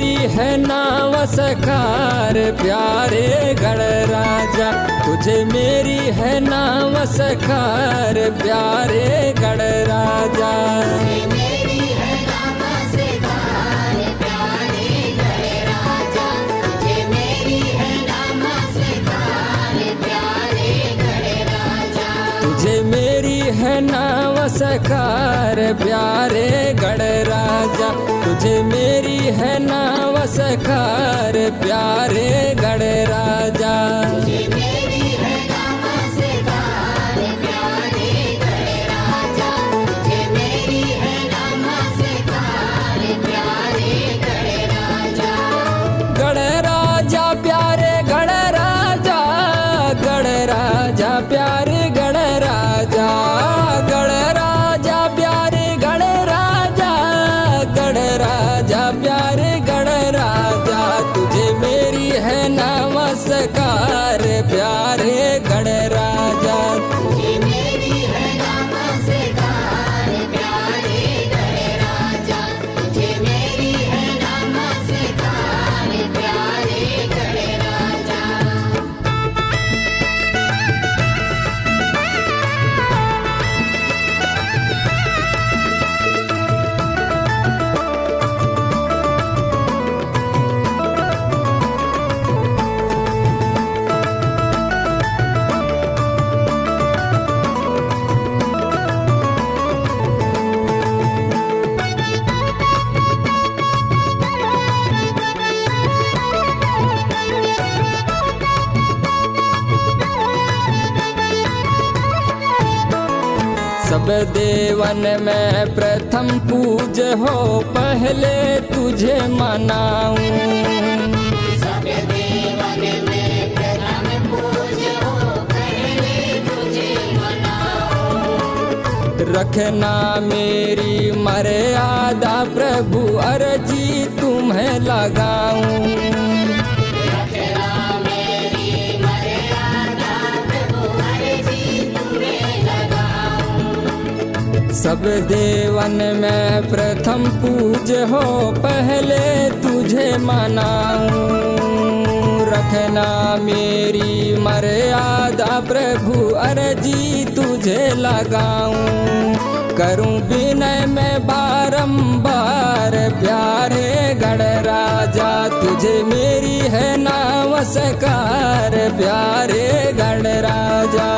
मेरी है नाव सकार प्यारे गणराजा, तुझे मेरी है नाव सकार प्यारे गणराजा। तुझे मेरी है नाव सकार प्यारे गणराजा, तुझे मेरी है नाव सकार प्यारे गणराजा। गणराजा प्यारे गणराजा, गणराजा प्यारे गणराजा, गणराजा प्यारे गणराजा, गणराजा प्यारे गणराजा। तुझे मेरी है नमस्कार प्यारे गणराजा, तुझे मेरी है नमस्कार प्यारे गणराजा, तुझे मेरी है नमस्कार प्यारे गणराजा। सब देवन में प्रथम पूज हो, पहले तुझे मनाऊं। सब देवन में प्रथम पूज हो, पहले तुझे मनाऊं। रखना मेरी मर्यादा प्रभु, अर्जी तुम्हें लगाऊं। सब देवन में प्रथम पूज हो, पहले तुझे मनाऊं। रखना मेरी मर्यादा प्रभु, अर्जी तुझे लगाऊं। करूं विनय में बारंबार प्यारे गणराजा, तुझे मेरी है नमस्कार प्यारे गणराजा।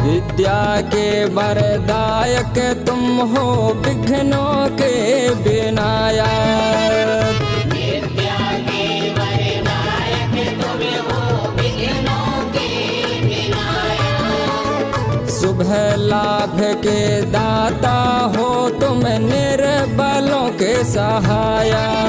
विद्या के वरदायक तुम हो, विघ्नों के विनायक। विद्या के वरदायक तुम हो, विघ्नों के विनायक। शुभ लाभ के दाता हो तुम, निर्बलों के सहायक।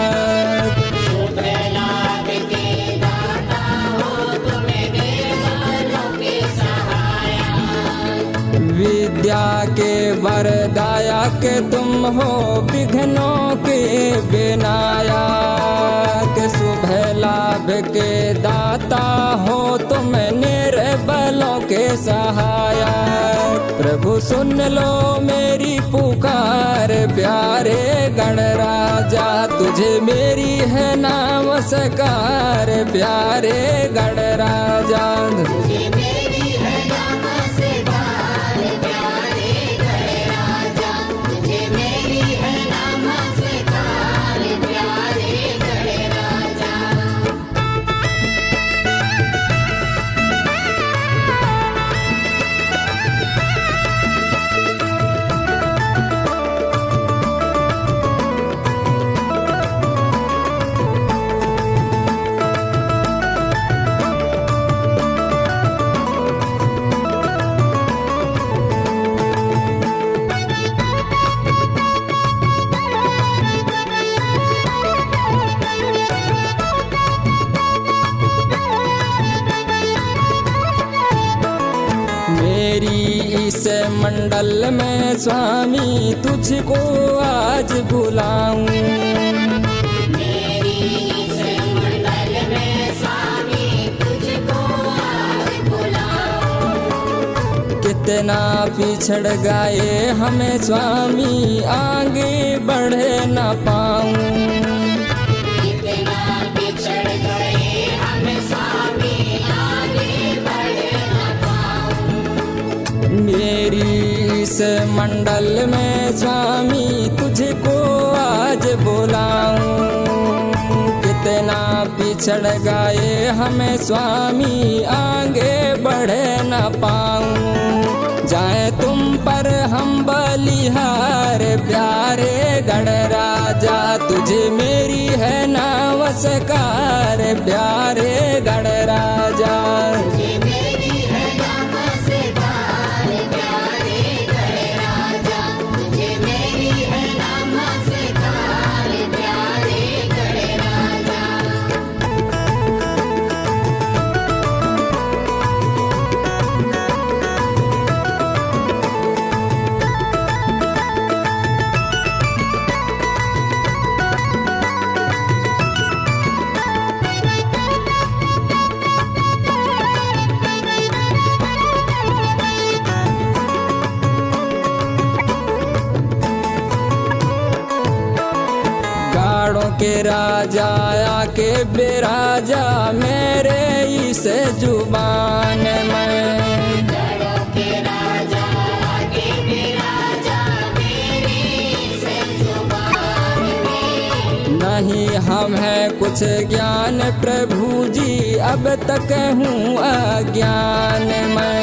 विद्या के वरदायक तुम हो, विघ्नों के विनायक। शुभ लाभ के दाता हो तुम, निर्बलों के सहायक। प्रभु सुन लो मेरी पुकार प्यारे गणराजा, तुझे मेरी है नमस्कार प्यारे गणराजा। मेरी इस मंडल में स्वामी तुझको आज बुलाऊं। मेरी इस मंडल में स्वामी तुझको आज बुलाऊं। कितना पिछड़ गए हमें स्वामी आगे बढ़ न पाऊं। कितना बिछड़ गए हम स्वामी आगे बढ़ न पाऊं। मेरी इस मंडल में स्वामी तुझको आज बुलाऊं। कितना पिछड़ गए हमें स्वामी आगे बढ़ न पाऊं। जाए तुम पर हम बलिहार प्यारे गणराजा, तुझे मेरी है नमस्कार प्यारे गणराजा। तुझे मेरी है नमस्कार प्यारे गणराजा। तुझे मेरी है नमस्कार प्यारे गणराजा। गाड़ों के राजा आके बेराजा मेरे इस जुबान में। गढ़ों के राजा आगे विराजा मेरी इस जुबान में। नहीं हम है कुछ ज्ञान प्रभु जी अब तक हूँ अज्ञान में।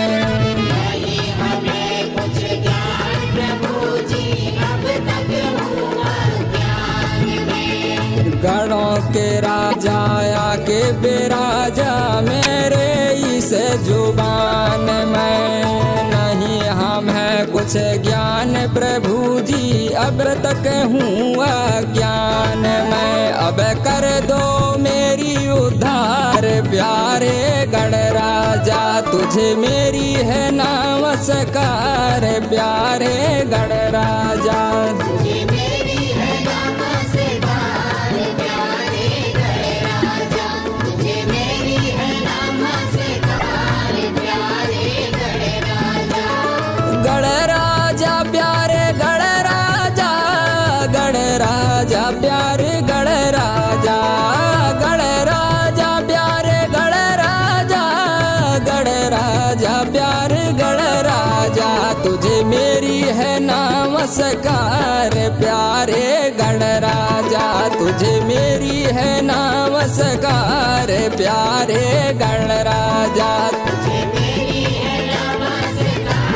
नहीं हमें कुछ ज्ञान प्रभु जी अब तक हुआ ज्ञान में। गढ़ों के राजा आके बेराजा मेरे इस जुबान में। नहीं हम है कुछ ज्ञान प्रभु जी अब तक हूँ अज्ञान में। अब कर दो मेरी उद्धार प्यारे गणराजा, तुझे मेरी है नमस्कार प्यारे गणराजा। तुझे मेरी है नमस्कार प्यारे गणराजा। तुझे मेरी है नमस्कार प्यारे गणराजा। गणराजा प्यारे गणराजा, गणराजा प्यारे गणराजा, गणराजा प्यारे गणराजा, गणराजा प्यारे गणराजा। तुझे मेरी है नमस्कार प्यारे गणराजा। तुझे मेरी है नमस्कार प्यारे गणराजा। तुझे मेरी है नमस्कार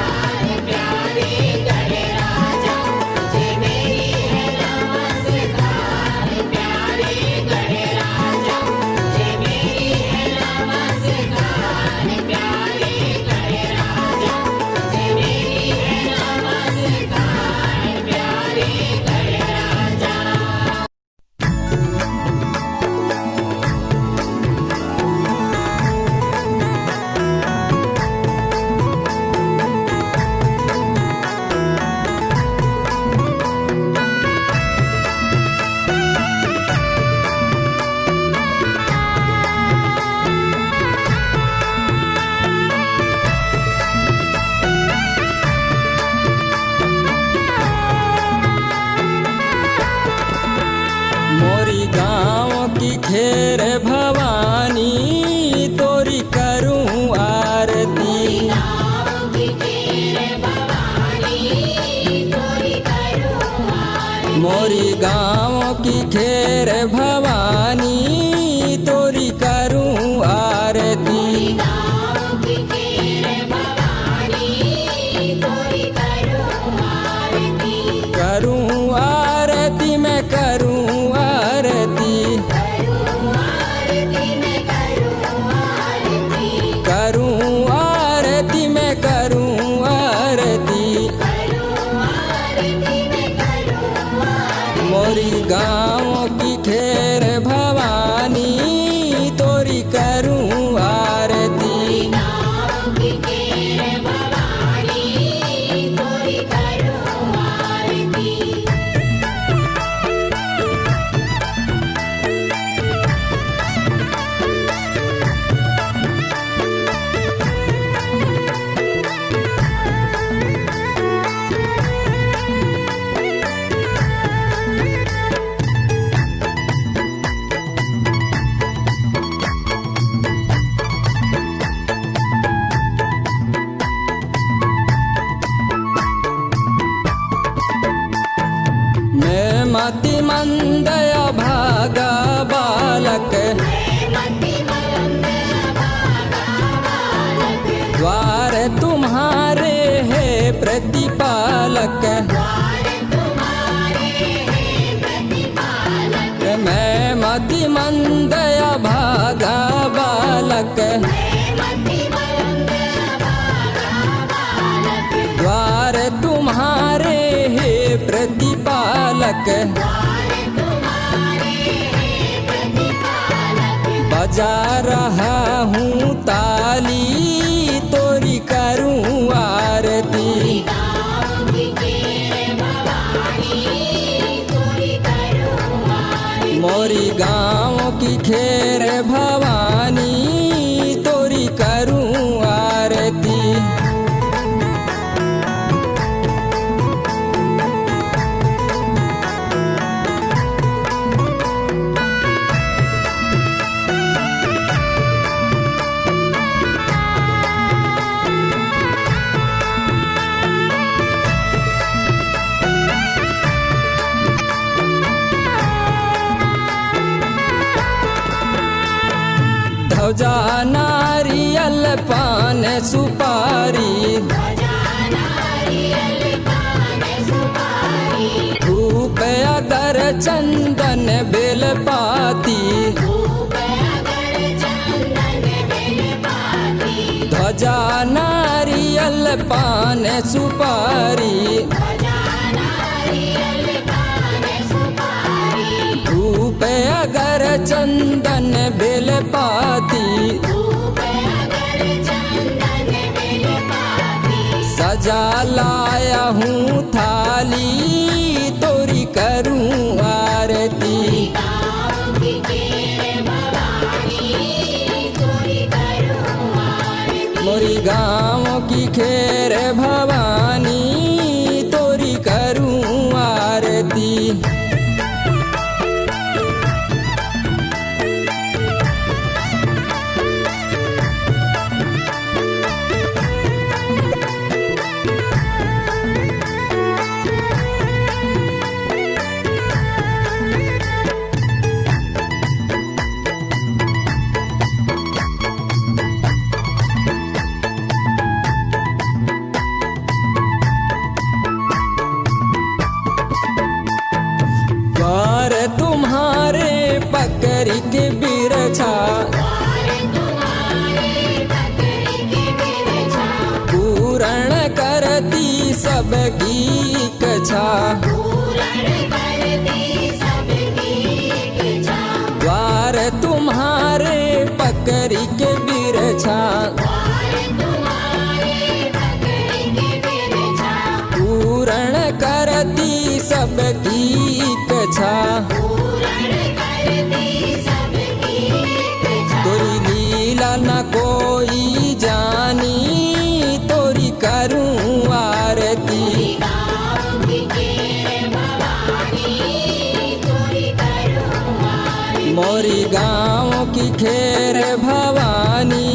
प्यारे गणराजा। तुझे मेरी है नमस्कार प्यारे गणराजा। तुझे मेरी है नमस्कार प्यारे गणराजा। तुझे मेरी है नमस्कार प्यारे गणराजा। मोरी गाँव की खेर भवानी तोरी करूं आरती। गाँव की तेरे भवानी तोरी करूं आरती। मोरी गाँव की खेर भवानी तोरी करूं आरती। गाँव की तेरे भवानी तोरी करूं आरती। करूं आरती मैं करूं आरती। करूं आरती मैं करूं आरती। करूं आरती मैं करूं आरती। करूं आरती मैं करूं आरती। मोरी गाँव की खेर भवानी तोरी करूं आरती। गाँव की तेरे भवानी तुम्हारे है प्रतिपालक, द्वार तुम्हारे हैं प्रतिपालक, मैं मति मंद अभागा बालक। मैं मतिमंद अभागा बालक, द्वार तुम्हारे है प्रतिपालक, द्वार तुम्हारे हैं प्रतिपालक, बजा रहा हूँ ताली तोरी करूँ आरती। गाँव की केर भवानी तोरी करूँ आरती। मोरी गाँव की खेर भवानी तोरी करूँ आरती। ध्वजा नारियल पान सुपारी, ध्वजा नारियल पान सुपारी, धूप अगर चंदन बेलपाती। धूप अगर चंदन बेलपाती, ध्वजा नारियल पान सुपारी, ध्वजा नारियल पान सुपारी, धूप अगर चंदन बेलपाती। धूप अगर चंदन बेलपाती, सजा लाया हूँ थाली तोरी करूँ आरती। गाँव की केर भवानी तोरी करूँ आरती। मोरी गाँव की खेर भवानी तोरी करूँ आरती। द्वार तुम्हारे पकड़ी के बिरछा, द्वार तुम्हारे पकड़ी के बिरछा, पूर्ण करती सबकी इच्छा। पूरण करती सबकी इच्छा। द्वार तुम्हारे पकड़ी के बिरछा, द्वार तुम्हारे पकड़ी के बिरछा, पूर्ण करती सबकी इच्छा। पूरण करती सबकी इच्छा। तोरी लीला न कोई जानी तोरी करूँ आरती। गाँव की केर भवानी तोरी करूँ आरती। मोरी गाँव की खेर भवानी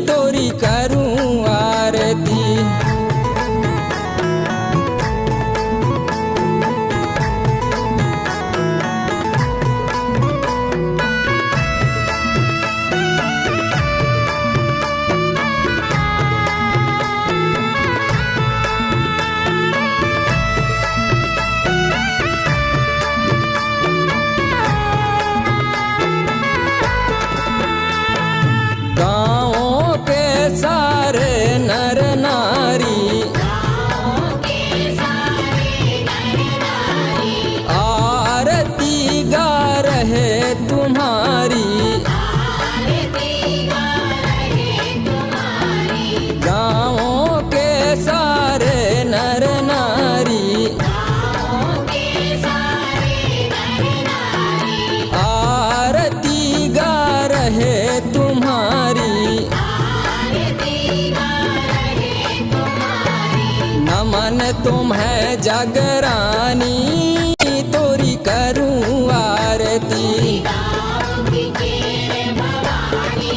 तोरी करूँ आरती। गाँवों के सारे नर नारी, गाँव के सारे नर नारी, आरती गा रहे तुम्हारी। आरती गा रहे तुम्हारी। गाँवों के सारे नर नारी, गाँव के सारे नर नारी, आरती गा रहे तुम्हारी। आरती गा रहे तुम्हारी। नमन तुम्हें जगरानी तोरी करूँ आरती। गाँव की केर भवानी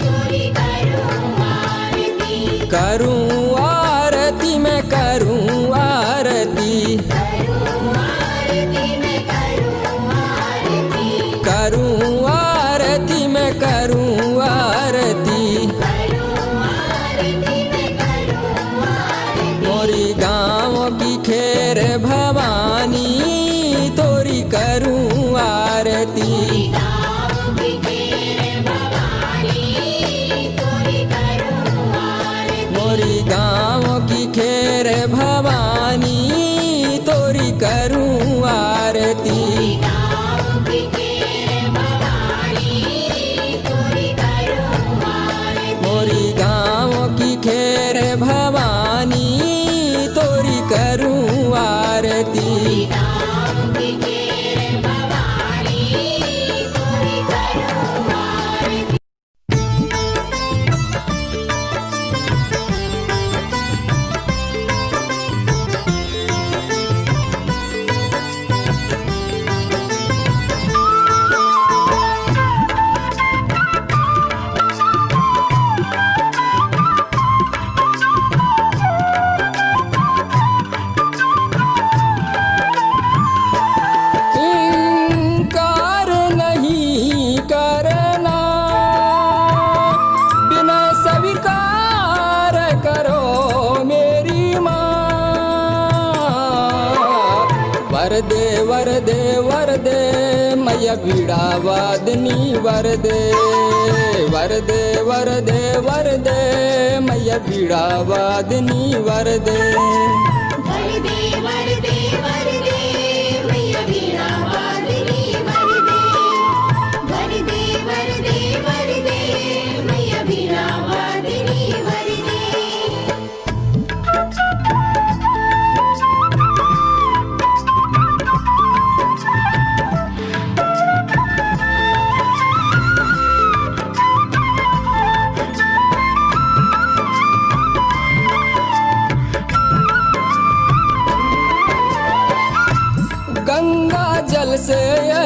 तोरी करूँ आरती। करूँ आरती मैं करूँ आरती। करूँ आरती मैं करूँ आरती। करूँ आरती मैं करूँ आरती। करूँ आरती मैं मोरी गाँव की खेर भवानी तोरी करूँ आरती। गाँव की खेर भवानी तोरी करूँ आरती। मोरी गाँव की खेर भवानी तोरी करूँ आरती। गाँव की खेर भवानी तोरी करूँ आरती। इनकार नहीं करना, बिना स्वीकार करो मेरी माँ। वरदे वरदे वरदे मैया बीड़ा वादनी वरदे। वरदे वरदे वरदे मैया बीड़ा वादनी वरदे। वरदे वरदे वरदे मैया बीड़ा वादनी वरदे। वरदे वरदे वरदे मैया बीड़ा वादनी वरदे। गंगा जल से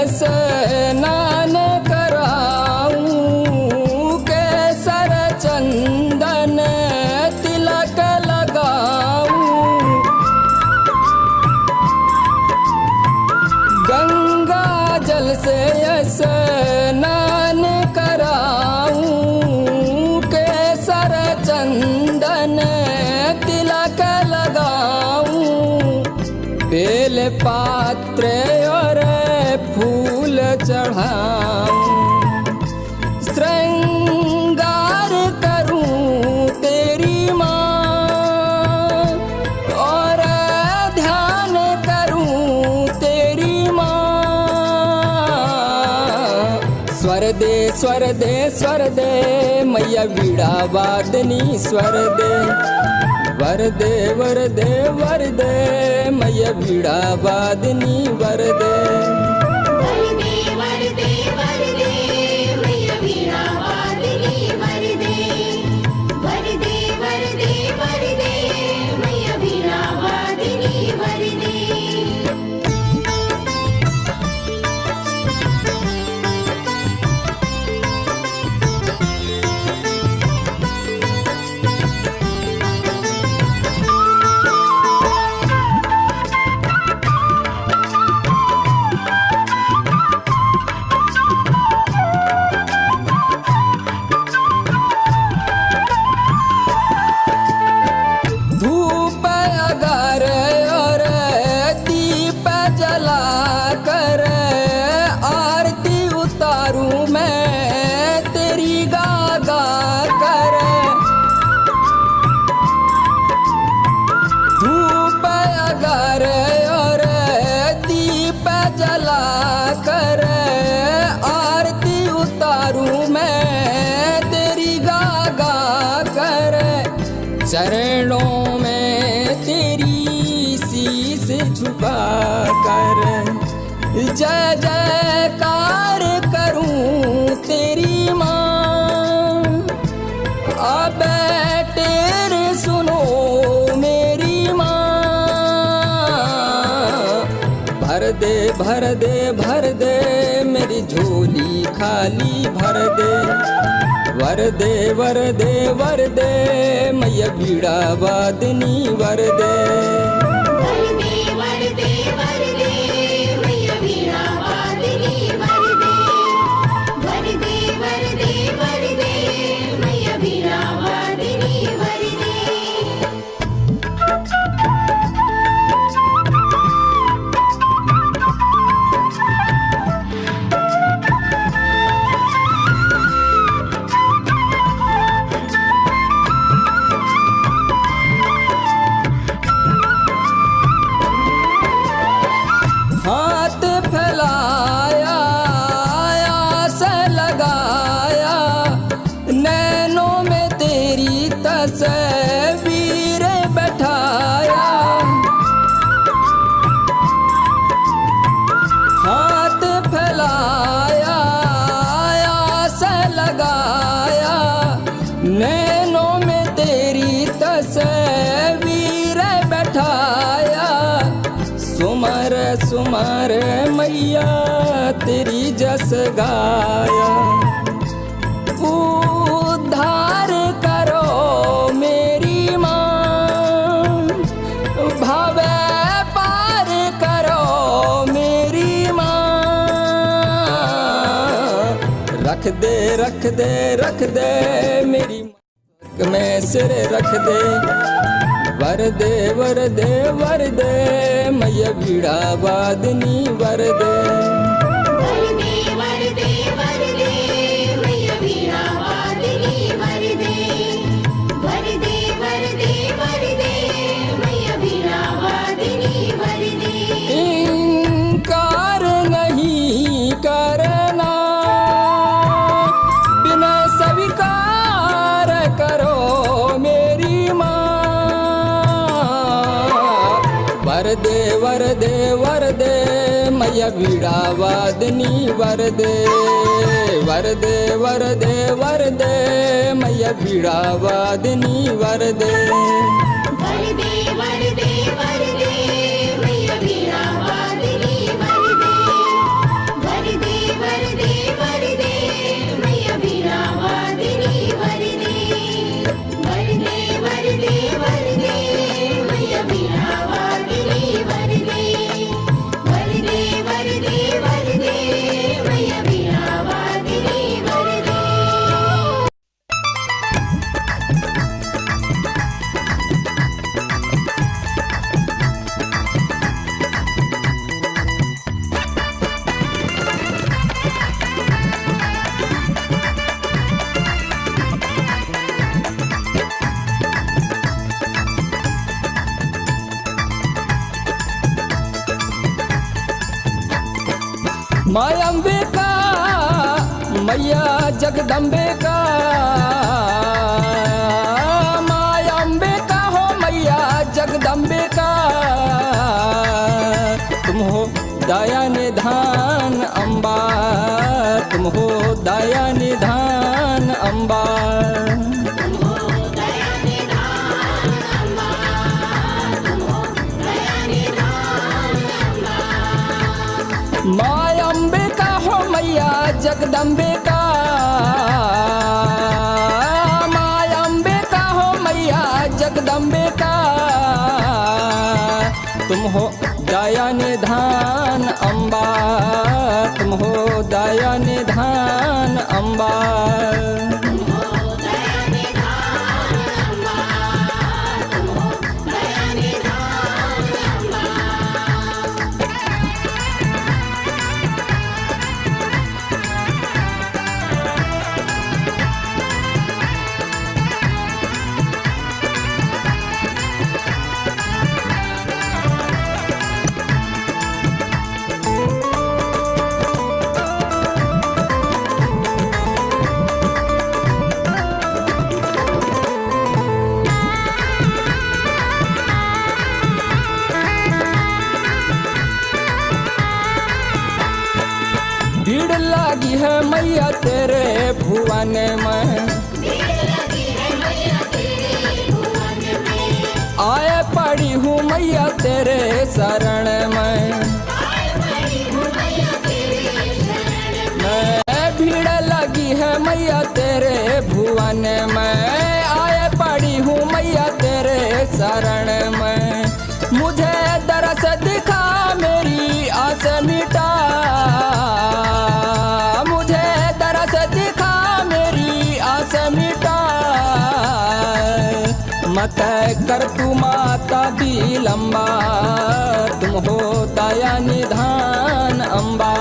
स्नान कराऊं, केसर चंदन तिलक लगाऊं। गंगा जल से स्नान कराऊं, केसर चंदन तिलक लगाऊं। बेल पात्र और फूल चढ़ाऊं, श्रृंगार करूं तेरी माँ और ध्यान करूं तेरी माँ। स्वर दे स्वर दे स्वर दे मैया बीड़ा वादनी स्वर दे। वरदे वरदे वरदे मैया बीड़ा वादनी वरदे। वरदे वरदे वरदे मैया बीड़ा वादनी वरदे। वरदे वरदे वरदे मैया बीड़ा वादनी वरदे। धूप अगर और दीप जला कर आरती उतारूं मैं तेरी गागा कर। धूप अगर और दीप जला कर आरती उतारूं मैं तेरी गागा कर। चरणों में तेरी शीश झुका कर जय जयकार करूं तेरी माँ। अब तेरे सुनो मेरी माँ। भर दे भर दे भर दे मेरी झोली खाली भर दे। वरदे वरदे वरदे मैया बीड़ा वादनी वरदे। वरदे वरदे वरदे मैया बीड़ा वादनी वरदे। वरदे वरदे वरदे मैया बीड़ा वादनी वरदे। जैसे वीर बैठाया, सुमर सुमर मैया तेरी जस गाया। उद्धार करो मेरी माँ, भवे पार करो मेरी माँ। रख दे रख दे रख दे मेरी माँ में सिर रख दे। वर दे वर दे वर दे मैया बीड़ा वादनी वर दे। वरदे वरदे वरदे मैया वीणा वादनी वरदे। वरदे वरदे वरदे मैया वीणा वादनी वरदे। इनकार नहीं करना, बिना स्वीकार करो मेरी माँ। वरदे वरदे वरदे मैया बीड़ा वादनी वरदे। वरदे वरदे वरदे मैया बीड़ा वादनी वरदे। वरदे वरदे वरदे मैया वीणा वादनी वरदे। वरदे वरदे वरदे मैया वीणा वादनी वरदे। वरदे वरदे वरदे मैया वीणा वादनी वरदे। वरदे वरदे वरदे मैया वीणा वादनी वरदे। माँ अम्बे का मैया जगदम्बे का। माँ अम्बे का हो मैया जगदम्बे का। तुम हो दया निधान अम्बा, तुम हो दया निधान अम्बा। माँ अम्बे का हो मैया जगदम्बे का। माँ अम्बे का हो मैया जगदम्बे का। तुम हो दया निधान अम्बा, तुम हो दया निधान अम्बा। भीड़ लगी है मैया तेरे भुवन में। आए पड़ी हूँ मैया तेरे शरण में। मैं भीड़ लगी है मैया तेरे भुवन में। आए पड़ी हूँ मैया तेरे शरण में। मुझे दरस दिखा मेरी आस मिटा। मुझे दरस दिखा मेरी आस मिटा। मत कर तू माता भी लंबा, तुम हो दया निधान अम्बा।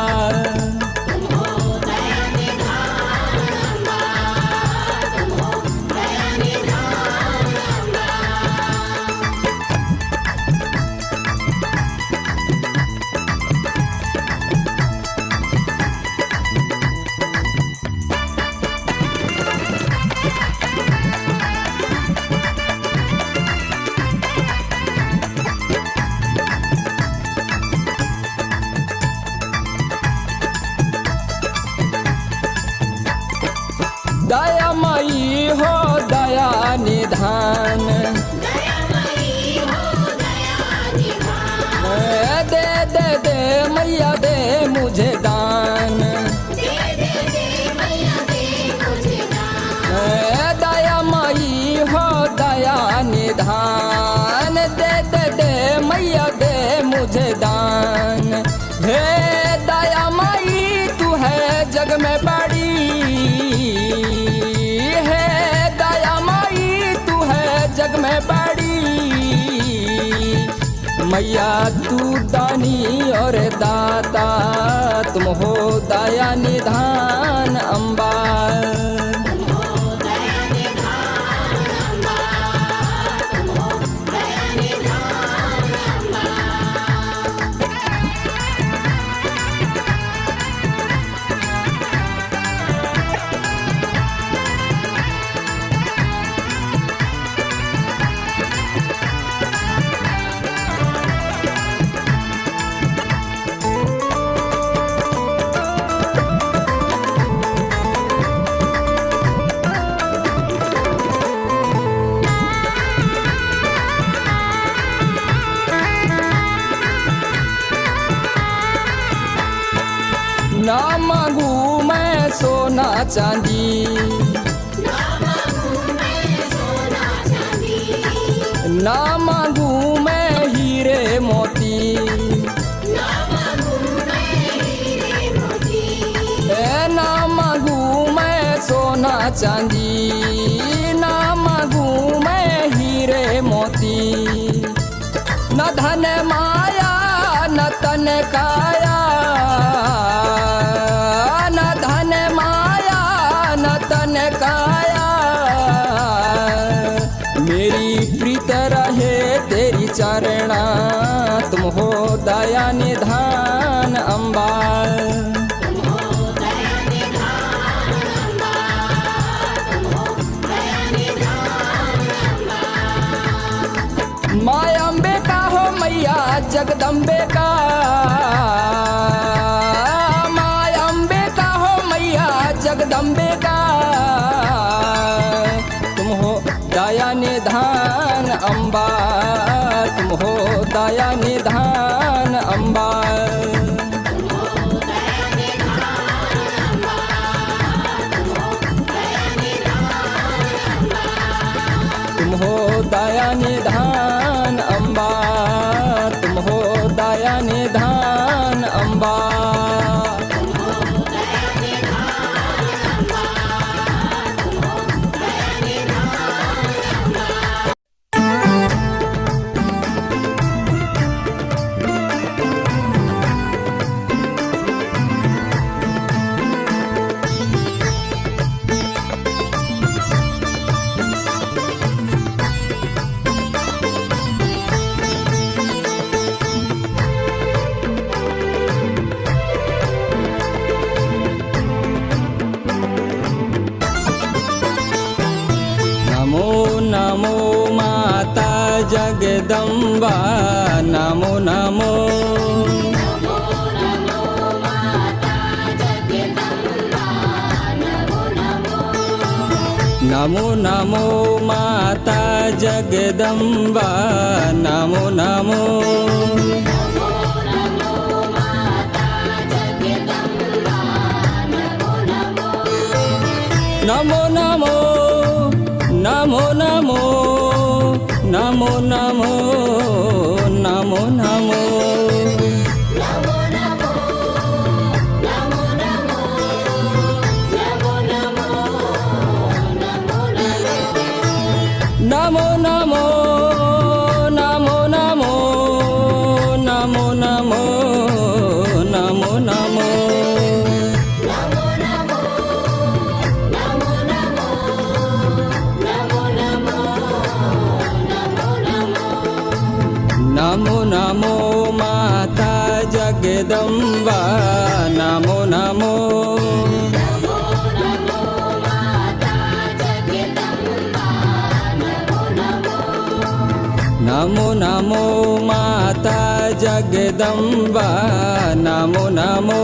निधान दे दे दे मैया दे मुझे दान। हे दया माई तू है जग में बड़ी, है दया माई तू है जग में बड़ी। मैया तू दानी और दाता तुम हो दया निधान अम्बा। ना मांगू मैं सोना चांदी, ना मांगू मैं हीरे मोती, ना मांगू मैं सोना चांदी, ना मांगू मैं हीरे मोती। न धन माया न तन काया, न धन माया न तन काया। मेरी प्रीत रहे तेरी चरणा तुम हो दया निधान अम्बा। माँ अम्बे का हो मैया जगदम्बे का, माँ अम्बे का हो मैया जगदम्बे का। तुम हो दया निधान अम्बा, तुम हो दया निधान अम्बा। तुम हो दया निधान अम्बा, तुम हो दया निधान अम्बा। नमो माता जगदम्बा नमो नमो। नमो नमो माता जगदम्बा नमो नमो। नमो नमो नमो नमो नमो नमो नमो नमो। नमो नमो नमो नमो नमो नमो नमो नमो। नमो नमो माता जगदम्बा नमो नमो। नमो नमो माता जगदम्बा नमो नमो।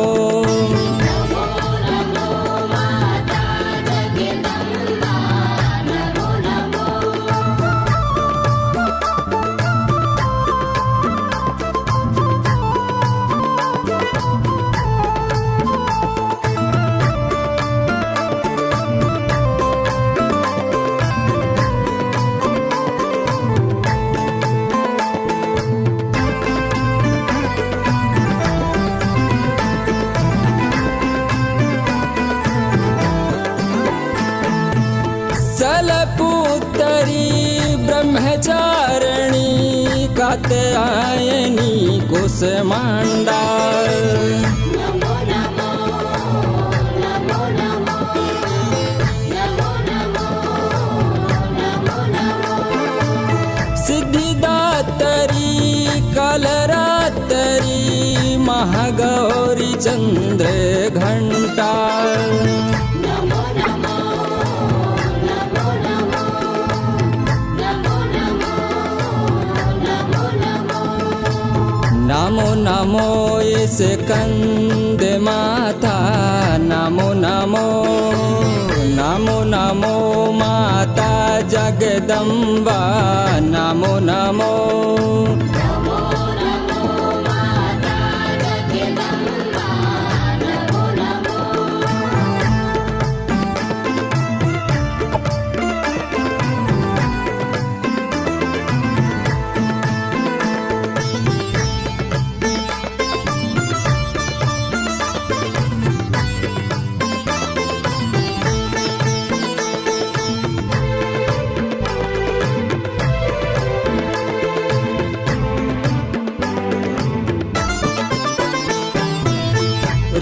कात्यायनी कुसमांडा नमो नमो नमो नमो नमो नमो नमो नमो सिद्धिदात्री कलरात्री महागौरी चंद्र घंटा नमो नमो नमो नमो नमो नमो नमो नमो नमो नमो स्कंद माता नमो नमो नमो नमो माता जगदम्बा नमो नमो नमो नमो माता जगदम्बा नमो नमो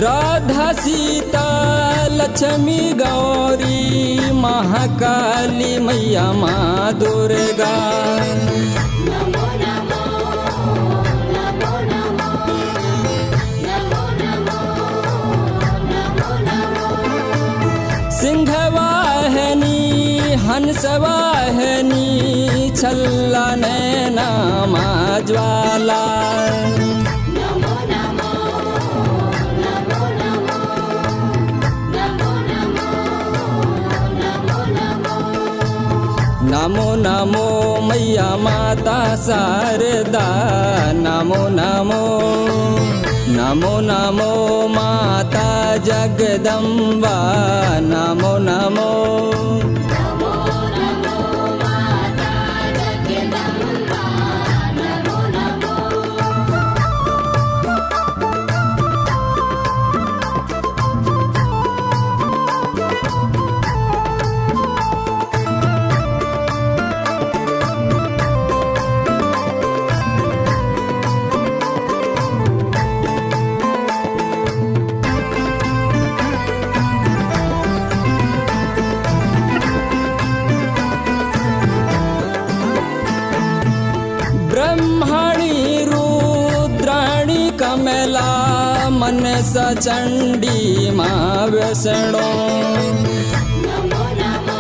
राधा सीता लक्ष्मी गौरी महाकाली मैया माँ दुर्गा नमो नमो नमो नमो नमो नमो नमो नमो सिंहवाहिनी हंसवाहिनी छल्ला नैना माँ ज्वाला नमो नमो नमो नमो नमो नमो नमो नमो नमो नमो मैया माता शारदा नमो नमो नमो नमो माता जगदम्बा नमो नमो नमो नमो माता जगदम्बा नमो नमो ब्रह्मणि रुद्राणि कमला मनसा चंडी माँ वैष्णो नमो नमो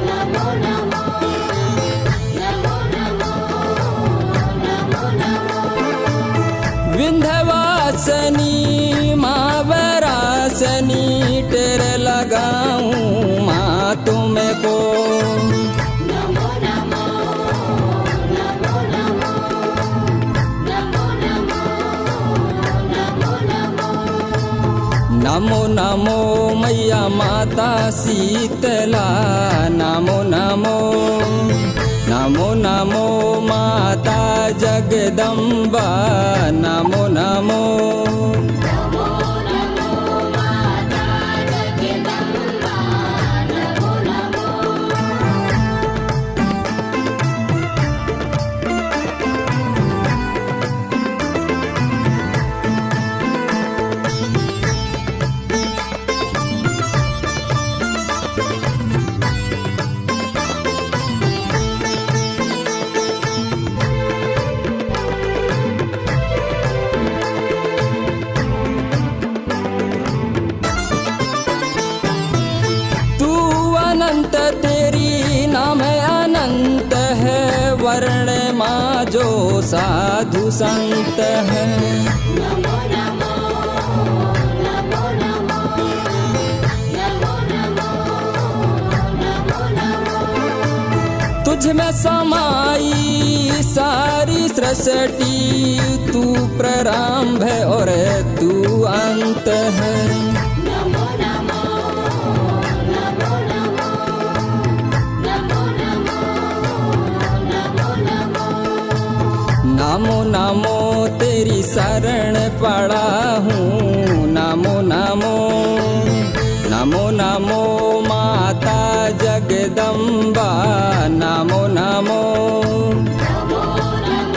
नमो नमो नमो नमो नमो नमो विंध्यवासनी माँ वरासनी तेरे लगाऊं माँ तुम्हें को नमो नमो नमो नमो नमो नमो नमो नमो नमो नमो मैया माता शीतला नमो नमो नमो नमो माता जगदम्बा नमो नमो नमो नमो माता जगदम्बा नमो नमो तू अनंत तेरी नाम अनंत है वर्ण माँ जो साधु संत है नमो नमो नमो नमो नमो नमो नमो नमो तुझ में समाई सारी सृष्टि तू प्रारंभ है और तू अंत है नमो नमो नमो नमो नमो नमो नमो नमो नमो नमो तेरी शरण पड़ा हूँ नमो नमो नमो नमो माता जगदम्बा नमो नमो नमो नमो